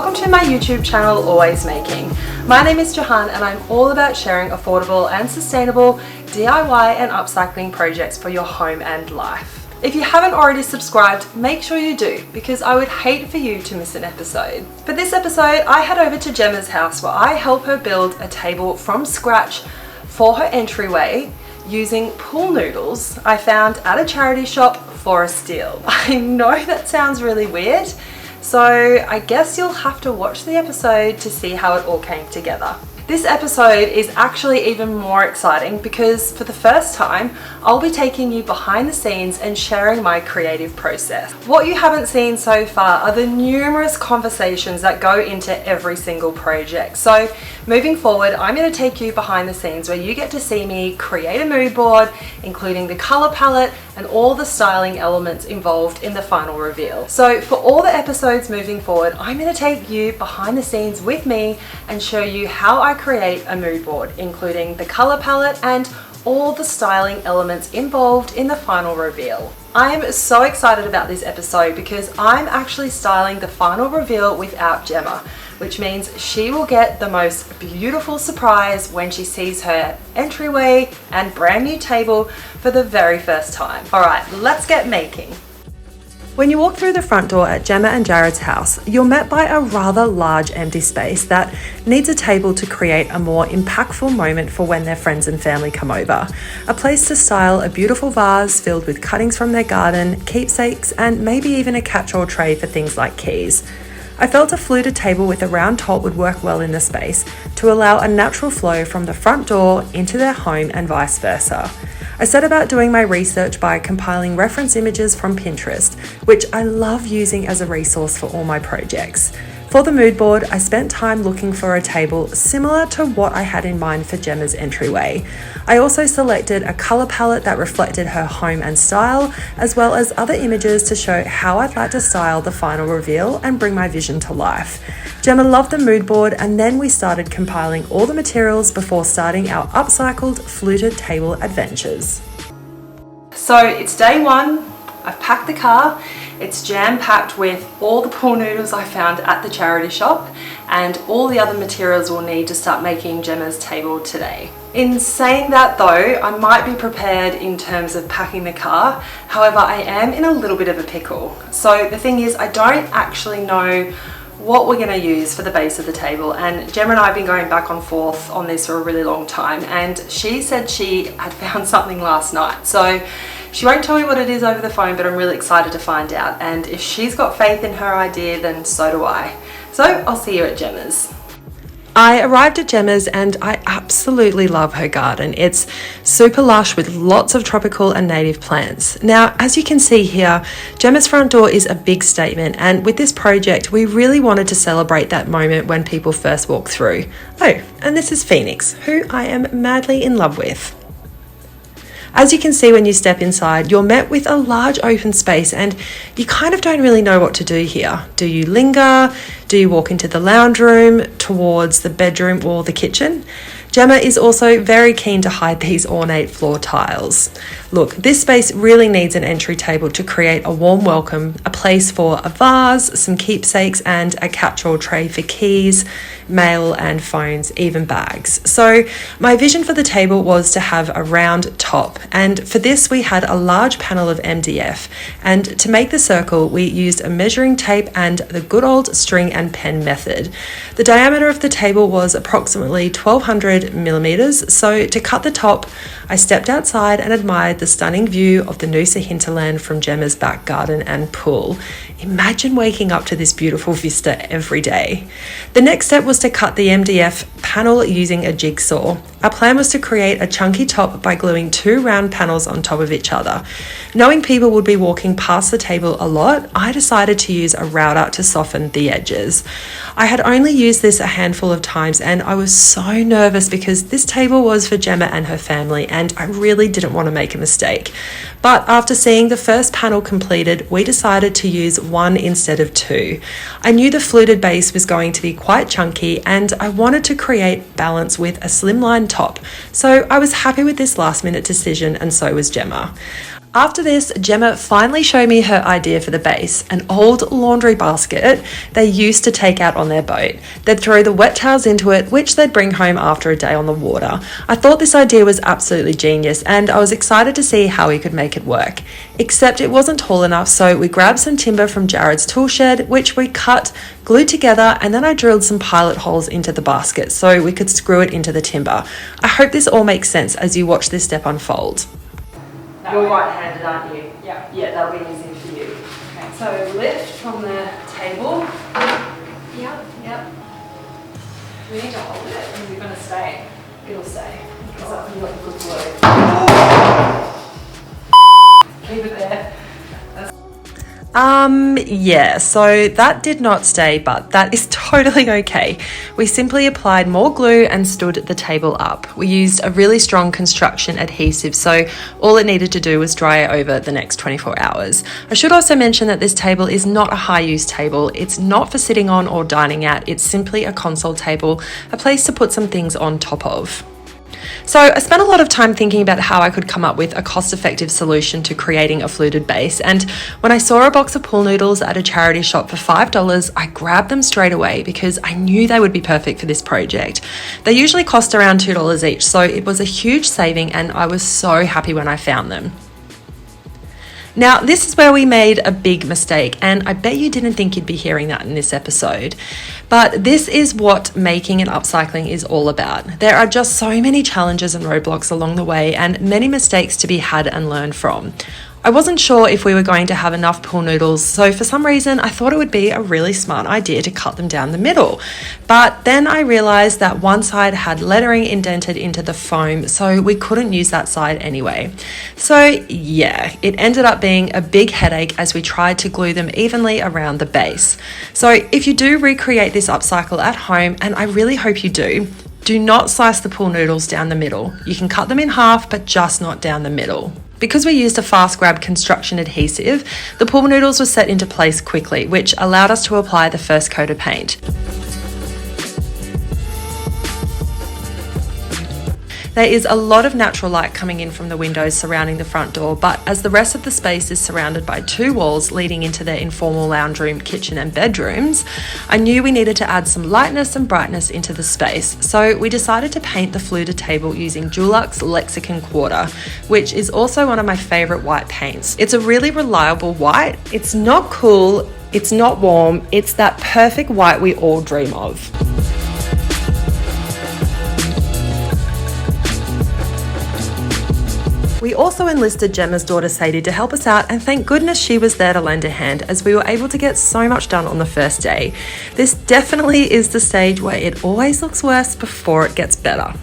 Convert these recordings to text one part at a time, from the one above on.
welcome to my YouTube channel, Always Making. My name is Johan and I'm all about sharing affordable and sustainable DIY and upcycling projects for your home and life. If you haven't already subscribed, make sure you do, because I would hate for you to miss an episode. For this episode, I head over to Jemma's house where I help her build a table from scratch for her entryway using pool noodles I found at a charity shop for a steal. I know that sounds really weird, so I guess you'll have to watch the episode to see how it all came together. This episode is actually even more exciting because for the first time, I'll be taking you behind the scenes and sharing my creative process. What you haven't seen so far are the numerous conversations that go into every single project. So moving forward, I'm going to take you behind the scenes where you get to see me create a mood board, including the color palette and all the styling elements involved in the final reveal. So for all the episodes moving forward, I'm going to take you behind the scenes with me and show you how I create a mood board, including the color palette and all the styling elements involved in the final reveal. I am so excited about this episode because I'm actually styling the final reveal without Jemma, which means she will get the most beautiful surprise when she sees her entryway and brand new table for the very first time. All right, let's get making. When you walk through the front door at Jemma and Jared's house, you're met by a rather large empty space that needs a table to create a more impactful moment for when their friends and family come over. A place to style a beautiful vase filled with cuttings from their garden, keepsakes, and maybe even a catch-all tray for things like keys. I felt a fluted table with a round top would work well in the space to allow a natural flow from the front door into their home and vice versa. I set about doing my research by compiling reference images from Pinterest, which I love using as a resource for all my projects. For the mood board, I spent time looking for a table similar to what I had in mind for Jemma's entryway. I also selected a colour palette that reflected her home and style, as well as other images to show how I'd like to style the final reveal and bring my vision to life. Jemma loved the mood board, and then we started compiling all the materials before starting our upcycled fluted table adventures. So it's day one. I've packed the car. It's jam-packed with all the pool noodles I found at the charity shop and all the other materials we'll need to start making Jemma's table today. In saying that though, I might be prepared in terms of packing the car. However, I am in a little bit of a pickle. So the thing is, I don't actually know what we're going to use for the base of the table, and Jemma and I have been going back and forth on this for a really long time, and she said she had found something last night. So she won't tell me what it is over the phone, but I'm really excited to find out, and if she's got faith in her idea, then so do I. So I'll see you at Jemma's. I arrived at Jemma's and I absolutely love her garden. It's super lush with lots of tropical and native plants. Now, as you can see here, Jemma's front door is a big statement, and with this project, we really wanted to celebrate that moment when people first walk through. Oh, and this is Phoenix, who I am madly in love with. As you can see when you step inside, you're met with a large open space and you kind of don't really know what to do here. Do you linger? Do you walk into the lounge room, towards the bedroom or the kitchen? Jemma is also very keen to hide these ornate floor tiles. Look, this space really needs an entry table to create a warm welcome, a place for a vase, some keepsakes, and a catch-all tray for keys, mail and phones, even bags. So my vision for the table was to have a round top, and for this we had a large panel of MDF, and to make the circle we used a measuring tape and the good old string and pen method. The diameter of the table was approximately 1200 millimeters, so to cut the top I stepped outside and admired the stunning view of the Noosa hinterland from Jemma's back garden and pool. Imagine waking up to this beautiful vista every day. The next step was to cut the MDF panel using a jigsaw. Our plan was to create a chunky top by gluing two round panels on top of each other. Knowing people would be walking past the table a lot, I decided to use a router to soften the edges. I had only used this a handful of times and I was so nervous because this table was for Jemma and her family and I really didn't want to make a mistake. But after seeing the first panel completed, we decided to use one instead of two. I knew the fluted base was going to be quite chunky and I wanted to create balance with a slimline top, so I was happy with this last minute decision and so was Jemma. After this, Jemma finally showed me her idea for the base, an old laundry basket they used to take out on their boat. They'd throw the wet towels into it, which they'd bring home after a day on the water. I thought this idea was absolutely genius, and I was excited to see how we could make it work. Except it wasn't tall enough, so we grabbed some timber from Jared's tool shed, which we cut, glued together, and then I drilled some pilot holes into the basket so we could screw it into the timber. I hope this all makes sense as you watch this step unfold. You're right-handed, aren't you? Yeah. Yeah, that'll be easier for you. Okay. So lift from the table. Yep. We need to hold it, or is it going to stay? It'll stay. Because you've got good glue. Keep it there. Yeah, so that did not stay, but that is totally okay. We simply applied more glue and stood the table up. We used a really strong construction adhesive, so all it needed to do was dry it over the next 24 hours. I should also mention that this table is not a high-use table. It's not for sitting on or dining at. It's simply a console table, a place to put some things on top of. So I spent a lot of time thinking about how I could come up with a cost-effective solution to creating a fluted base, and when I saw a box of pool noodles at a charity shop for $5, I grabbed them straight away because I knew they would be perfect for this project. They usually cost around $2 each, so it was a huge saving and I was so happy when I found them. Now, this is where we made a big mistake, and I bet you didn't think you'd be hearing that in this episode. But this is what making and upcycling is all about. There are just so many challenges and roadblocks along the way, and many mistakes to be had and learned from. I wasn't sure if we were going to have enough pool noodles, so for some reason I thought it would be a really smart idea to cut them down the middle. But then I realised that one side had lettering indented into the foam, so we couldn't use that side anyway. So yeah, it ended up being a big headache as we tried to glue them evenly around the base. So if you do recreate this upcycle at home, and I really hope you do not slice the pool noodles down the middle. You can cut them in half, but just not down the middle. Because we used a fast grab construction adhesive, the pool noodles were set into place quickly, which allowed us to apply the first coat of paint. There is a lot of natural light coming in from the windows surrounding the front door, but as the rest of the space is surrounded by two walls leading into their informal lounge room, kitchen and bedrooms, I knew we needed to add some lightness and brightness into the space. So we decided to paint the fluted table using Dulux Lexicon Quarter, which is also one of my favourite white paints. It's a really reliable white. It's not cool, it's not warm, it's that perfect white we all dream of. We also enlisted Jemma's daughter Sadie to help us out, and thank goodness she was there to lend a hand as we were able to get so much done on the first day. This definitely is the stage where it always looks worse before it gets better.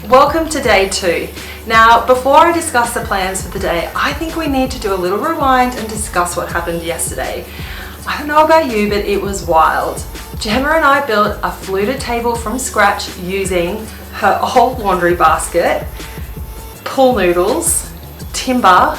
Welcome to day 2. Now, before I discuss the plans for the day, I think we need to do a little rewind and discuss what happened yesterday. I don't know about you, but it was wild. Jemma and I built a fluted table from scratch using her old laundry basket, pool noodles, timber,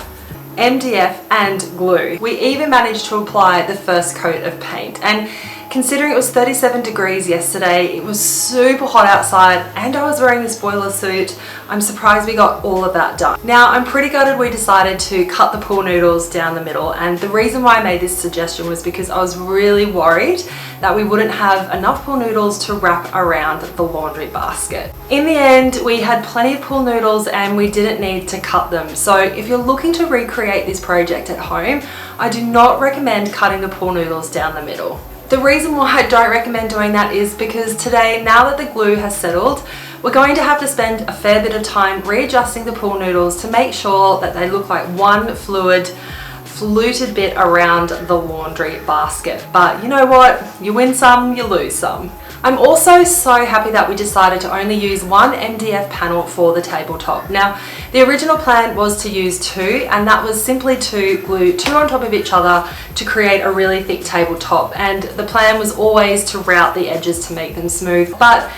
MDF and glue. We even managed to apply the first coat of paint, and considering it was 37 degrees yesterday, it was super hot outside and I was wearing this boiler suit, I'm surprised we got all of that done. Now, I'm pretty gutted we decided to cut the pool noodles down the middle, and the reason why I made this suggestion was because I was really worried that we wouldn't have enough pool noodles to wrap around the laundry basket. In the end, we had plenty of pool noodles and we didn't need to cut them. So if you're looking to recreate this project at home, I do not recommend cutting the pool noodles down the middle. The reason why I don't recommend doing that is because today, now that the glue has settled, we're going to have to spend a fair bit of time readjusting the pool noodles to make sure that they look like one fluted bit around the laundry basket. But you know what? You win some, you lose some. I'm also so happy that we decided to only use one MDF panel for the tabletop. Now, the original plan was to use 2, and that was simply to glue 2 on top of each other to create a really thick tabletop. And the plan was always to route the edges to make them smooth. But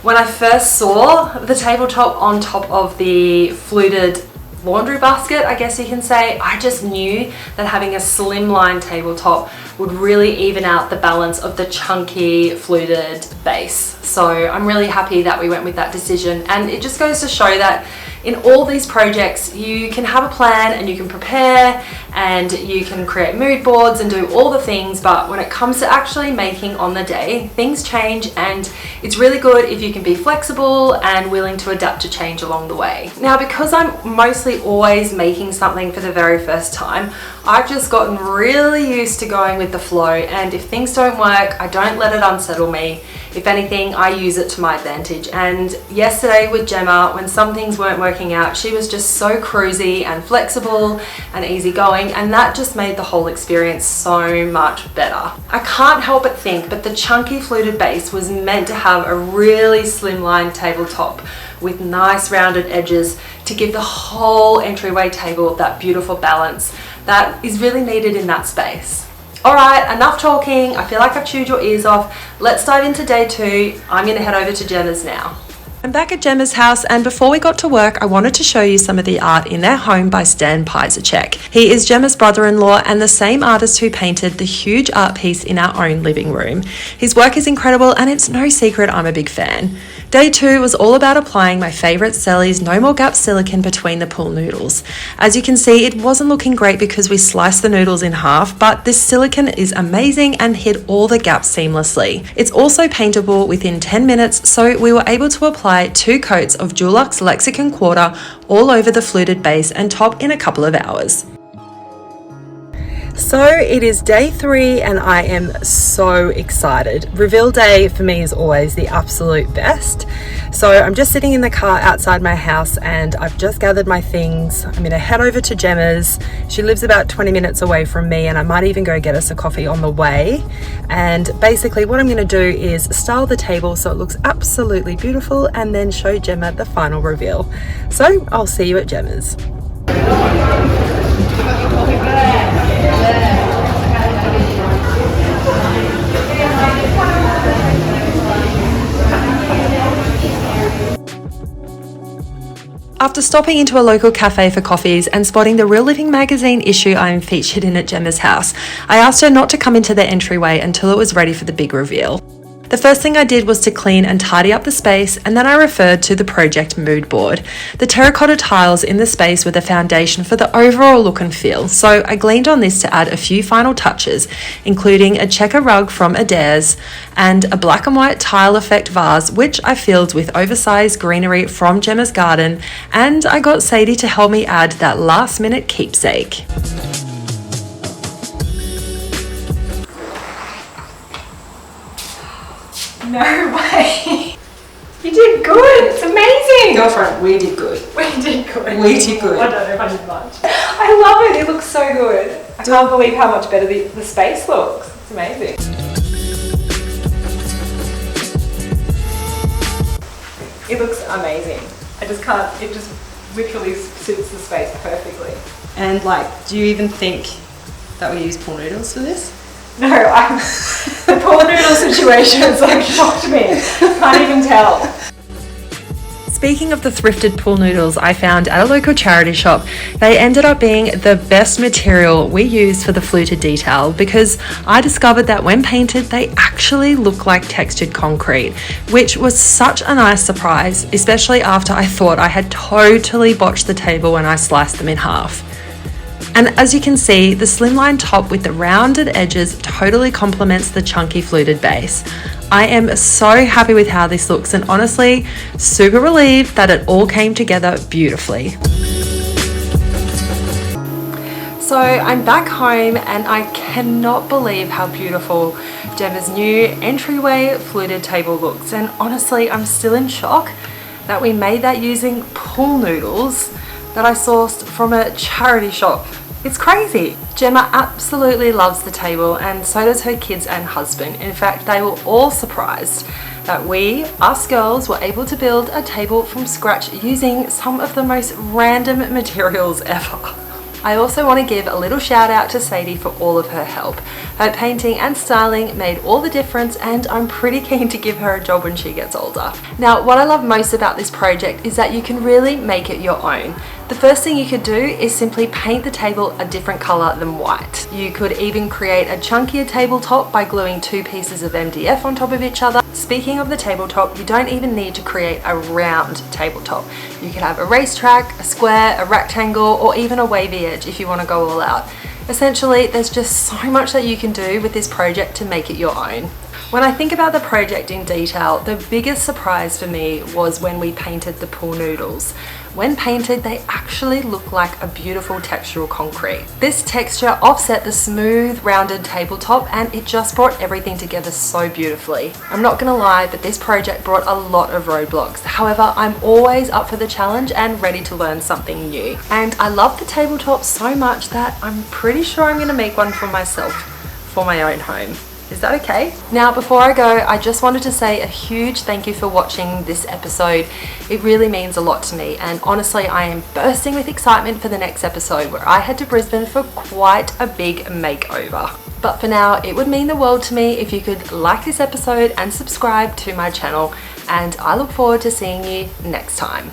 when I first saw the tabletop on top of the fluted laundry basket, I guess you can say, I just knew that having a slimline tabletop would really even out the balance of the chunky fluted base. So I'm really happy that we went with that decision, and it just goes to show that in all these projects you can have a plan and you can prepare and you can create mood boards and do all the things, but when it comes to actually making on the day, things change, and it's really good if you can be flexible and willing to adapt to change along the way. Now, because I'm mostly always making something for the very first time, I've just gotten really used to going with the flow, and if things don't work, I don't let it unsettle me. If anything, I use it to my advantage. And yesterday with Jemma, when some things weren't working out, she was just so cruisy and flexible and easygoing, and that just made the whole experience so much better. I can't help but think that the chunky fluted base was meant to have a really slimline tabletop with nice rounded edges to give the whole entryway table that beautiful balance that is really needed in that space. Alright, enough talking. I feel like I've chewed your ears off. Let's dive into day 2. I'm going to head over to Jemma's now. I'm back at Jemma's house, and before we got to work, I wanted to show you some of the art in their home by Stan Piezacek. He is Jemma's brother-in-law and the same artist who painted the huge art piece in our own living room. His work is incredible, and it's no secret I'm a big fan. Day 2 was all about applying my favourite Selleys No More Gap silicone between the pool noodles. As you can see, it wasn't looking great because we sliced the noodles in half, but this silicone is amazing and hid all the gaps seamlessly. It's also paintable within 10 minutes, so we were able to apply 2 coats of Dulux Lexicon Quarter all over the fluted base and top in a couple of hours. So it is day 3 and I am so excited. Reveal day for me is always the absolute best. So I'm just sitting in the car outside my house and I've just gathered my things. I'm going to head over to Jemma's. She lives about 20 minutes away from me, and I might even go get us a coffee on the way. And basically what I'm going to do is style the table so it looks absolutely beautiful and then show Jemma the final reveal. So I'll see you at Jemma's. After stopping into a local cafe for coffees and spotting the Real Living magazine issue I am featured in at Jemma's house, I asked her not to come into the entryway until it was ready for the big reveal. The first thing I did was to clean and tidy up the space, and then I referred to the project mood board. The terracotta tiles in the space were the foundation for the overall look and feel, so I gleaned on this to add a few final touches, including a checker rug from Adair's and a black and white tile effect vase, which I filled with oversized greenery from Jemma's garden, and I got Sadie to help me add that last minute keepsake. No way! You did good! It's amazing! Girlfriend, we did good. We did good. We did good. I don't know if I did much. I love it! It looks so good. I can't believe how much better the space looks. It's amazing. It looks amazing. I just can't, it just literally suits the space perfectly. And like, do you even think that we use pool noodles for this? No, the pool noodle situation has like shocked me. Can't even tell. Speaking of the thrifted pool noodles I found at a local charity shop, they ended up being the best material we use for the fluted detail, because I discovered that when painted they actually look like textured concrete, which was such a nice surprise, especially after I thought I had totally botched the table when I sliced them in half. And as you can see, the slimline top with the rounded edges totally complements the chunky fluted base. I am so happy with how this looks, and honestly, super relieved that it all came together beautifully. So I'm back home and I cannot believe how beautiful Jemma's new entryway fluted table looks. And honestly, I'm still in shock that we made that using pool noodles that I sourced from a charity shop. It's crazy. Jemma absolutely loves the table, and so does her kids and husband. In fact, they were all surprised that we, us girls, were able to build a table from scratch using some of the most random materials ever. I also want to give a little shout out to Sadie for all of her help. Her painting and styling made all the difference, and I'm pretty keen to give her a job when she gets older. Now, what I love most about this project is that you can really make it your own. The first thing you could do is simply paint the table a different colour than white. You could even create a chunkier tabletop by gluing 2 pieces of MDF on top of each other. Speaking of the tabletop, you don't even need to create a round tabletop. You could have a racetrack, a square, a rectangle, or even a wavy edge if you want to go all out. Essentially, there's just so much that you can do with this project to make it your own. When I think about the project in detail, the biggest surprise for me was when we painted the pool noodles. When painted, they actually look like a beautiful textural concrete. This texture offset the smooth, rounded tabletop, and it just brought everything together so beautifully. I'm not gonna lie, but this project brought a lot of roadblocks. However, I'm always up for the challenge and ready to learn something new. And I love the tabletop so much that I'm pretty sure I'm gonna make one for myself, for my own home. Is that okay? Now, before I go, I just wanted to say a huge thank you for watching this episode. It really means a lot to me, and honestly, I am bursting with excitement for the next episode where I head to Brisbane for quite a big makeover. But for now, it would mean the world to me if you could like this episode and subscribe to my channel, and I look forward to seeing you next time.